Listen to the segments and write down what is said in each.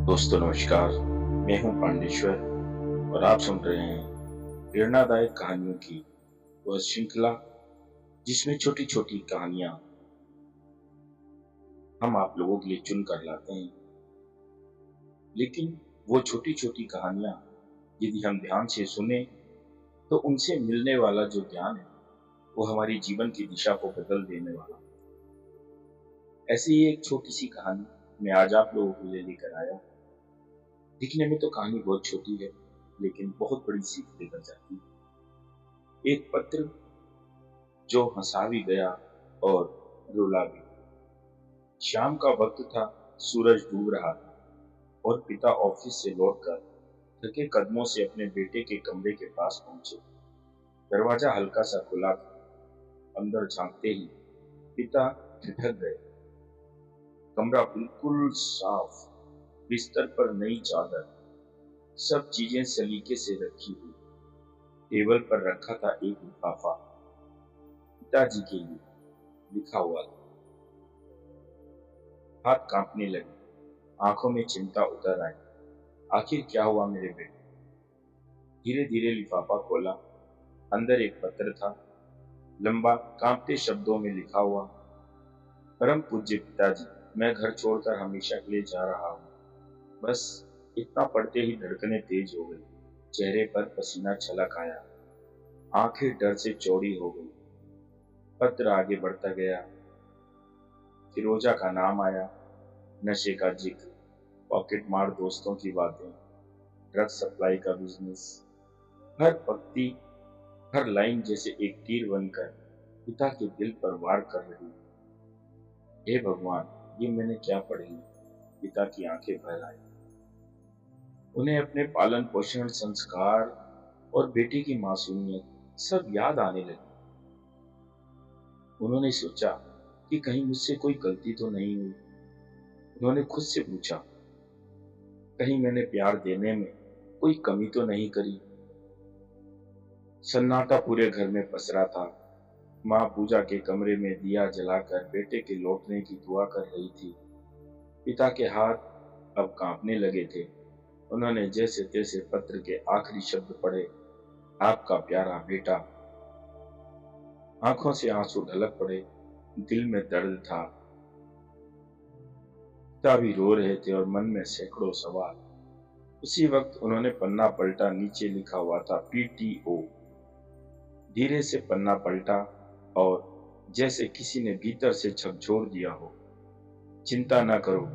दोस्तों नमस्कार। मैं हूं पांडेश्वर और आप सुन रहे हैं प्रेरणादायक कहानियों की वह श्रृंखला जिसमें छोटी छोटी कहानियां हम आप लोगों के लिए चुन कर लाते हैं। लेकिन वो छोटी छोटी कहानियां यदि हम ध्यान से सुने तो उनसे मिलने वाला जो ज्ञान है वो हमारी जीवन की दिशा को बदल देने वाला। ऐसी ही एक छोटी सी कहानी मैं आज आप लोगों के लिए लेकर आया। दिखने में तो कहानी बहुत छोटी है लेकिन बहुत बड़ी सीख देकर जाती है। एक पत्र जो हंसा भी गया और रुला भी। शाम का वक्त था, सूरज डूब रहा था और पिता ऑफिस से लौटकर थके कदमों से अपने बेटे के कमरे के पास पहुंचे। दरवाजा हल्का सा खुला था। अंदर झांकते ही पिता ठिठक गए। कमरा बिल्कुल साफ, बिस्तर पर नई चादर, सब चीजें सलीके से रखी हुई। टेबल पर रखा था एक लिफाफा, पिताजी के लिए लिखा हुआ था। हाथ कांपने लगे, आंखों में चिंता उतर आई। आखिर क्या हुआ मेरे बेटे? धीरे धीरे लिफाफा खोला। अंदर एक पत्र था, लंबा, कांपते शब्दों में लिखा हुआ। परम पूज्य पिताजी, मैं घर छोड़कर हमेशा के लिए जा रहा हूँ। बस इतना पढ़ते ही धड़कनें तेज हो गई, चेहरे पर पसीना छलक आया, आंखें डर से चौड़ी हो गई। पत्र आगे बढ़ता गया। फिरोजा का नाम आया, नशे का जिक्र, पॉकेट मार दोस्तों की बातें, ड्रग सप्लाई का बिजनेस। हर पंक्ति, हर लाइन जैसे एक तीर बनकर पिता के दिल पर वार कर रही। हे भगवान, ये मैंने क्या पढ़ लिया? पिता की आंखें भर आई। उन्हें अपने पालन पोषण, संस्कार और बेटी की मासूमियत सब याद आने लगी। उन्होंने सोचा कि कहीं मुझसे कोई गलती तो नहीं हुई। उन्होंने खुद से पूछा, कहीं मैंने प्यार देने में कोई कमी तो नहीं करी? सन्नाटा पूरे घर में पसरा था। माँ पूजा के कमरे में दिया जलाकर बेटे के लौटने की दुआ कर रही थी। पिता के हाथ अब कांपने लगे थे। उन्होंने जैसे तैसे पत्र के आखिरी शब्द पढ़े, आपका प्यारा बेटा। आंखों से आंसू ढलक पड़े, दिल में दर्द था। पिता भी रो रहे थे और मन में सैकड़ों सवाल। उसी वक्त उन्होंने पन्ना पलटा, नीचे लिखा हुआ था PTO। धीरे से पन्ना पलटा और जैसे किसी ने भीतर से झकझोर दिया हो, चिंता ना करो,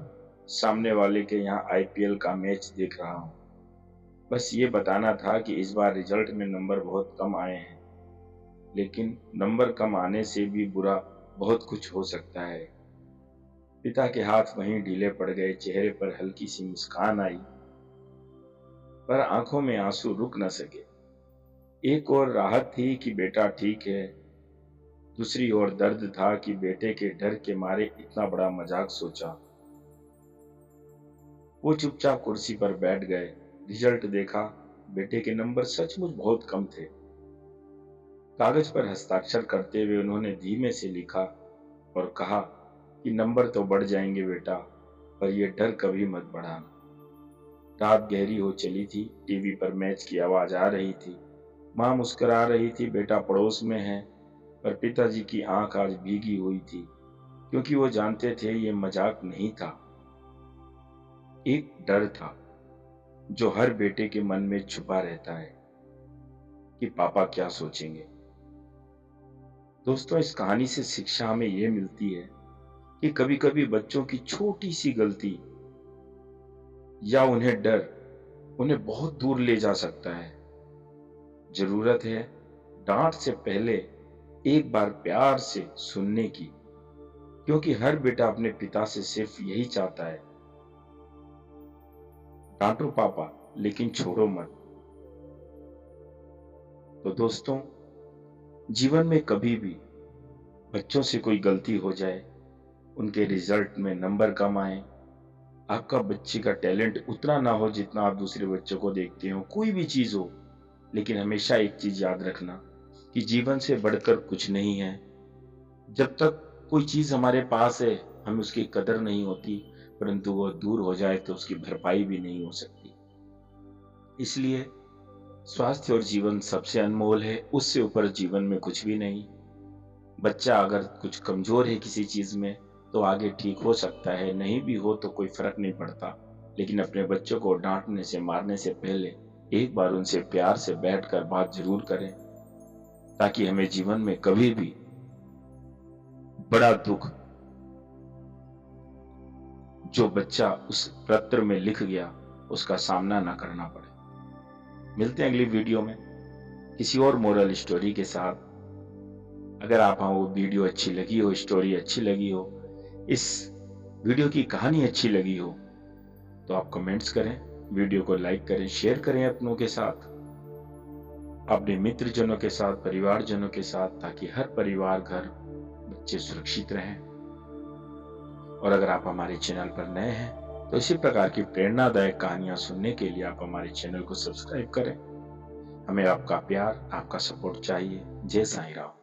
सामने वाले के यहाँ IPL का मैच देख रहा हूँ। बस ये बताना था कि इस बार रिजल्ट में नंबर बहुत कम आए हैं, लेकिन नंबर कम आने से भी बुरा बहुत कुछ हो सकता है। पिता के हाथ वहीं ढीले पड़ गए, चेहरे पर हल्की सी मुस्कान आई, पर आंखों में आंसू रुक न सके। एक और राहत थी कि बेटा ठीक है, दूसरी ओर दर्द था कि बेटे के डर के मारे इतना बड़ा मजाक सोचा। वो चुपचाप कुर्सी पर बैठ गए। रिजल्ट देखा, बेटे के नंबर सचमुच बहुत कम थे। कागज पर हस्ताक्षर करते हुए उन्होंने धीमे से लिखा और कहा कि नंबर तो बढ़ जाएंगे बेटा, पर यह डर कभी मत बढ़ाना। रात गहरी हो चली थी, टीवी पर मैच की आवाज आ रही थी। माँ मुस्कुरा रही थी, बेटा पड़ोस में है, पर पिताजी की आंख आज भीगी हुई थी, क्योंकि वो जानते थे ये मजाक नहीं था। एक डर था जो हर बेटे के मन में छुपा रहता है कि पापा क्या सोचेंगे। दोस्तों, इस कहानी से शिक्षा हमें यह मिलती है कि कभी कभी बच्चों की छोटी सी गलती या उन्हें डर उन्हें बहुत दूर ले जा सकता है। जरूरत है डांट से पहले एक बार प्यार से सुनने की, क्योंकि हर बेटा अपने पिता से सिर्फ यही चाहता है, डांटो पापा लेकिन छोड़ो मत। तो दोस्तों, जीवन में कभी भी बच्चों से कोई गलती हो जाए, उनके रिजल्ट में नंबर कम आए, आपका बच्चे का टैलेंट उतना ना हो जितना आप दूसरे बच्चों को देखते हो, कोई भी चीज हो, लेकिन हमेशा एक चीज याद रखना कि जीवन से बढ़कर कुछ नहीं है। जब तक कोई चीज हमारे पास है, हमें उसकी कदर नहीं होती, परंतु वो दूर हो जाए तो उसकी भरपाई भी नहीं हो सकती। इसलिए स्वास्थ्य और जीवन सबसे अनमोल है, उससे ऊपर जीवन में कुछ भी नहीं। बच्चा अगर कुछ कमजोर है किसी चीज में तो आगे ठीक हो सकता है, नहीं भी हो तो कोई फर्क नहीं पड़ता। लेकिन अपने बच्चों को डांटने से मारने से पहले एक बार उनसे प्यार से बैठकर बात जरूर करें, ताकि हमें जीवन में कभी भी बड़ा दुख जो बच्चा उस पत्र में लिख गया उसका सामना ना करना पड़े। मिलते हैं अगली वीडियो में किसी और मोरल स्टोरी के साथ। अगर आप वो वीडियो अच्छी लगी हो, स्टोरी अच्छी लगी हो, इस वीडियो की कहानी अच्छी लगी हो, तो आप कमेंट्स करें, वीडियो को लाइक करें, शेयर करें अपनों के साथ, अपने मित्रजनों के साथ, परिवारजनों के साथ, ताकि हर परिवार, घर, बच्चे सुरक्षित रहें। और अगर आप हमारे चैनल पर नए हैं तो इसी प्रकार की प्रेरणादायक कहानियां सुनने के लिए आप हमारे चैनल को सब्सक्राइब करें। हमें आपका प्यार, आपका सपोर्ट चाहिए। जय साईं राम।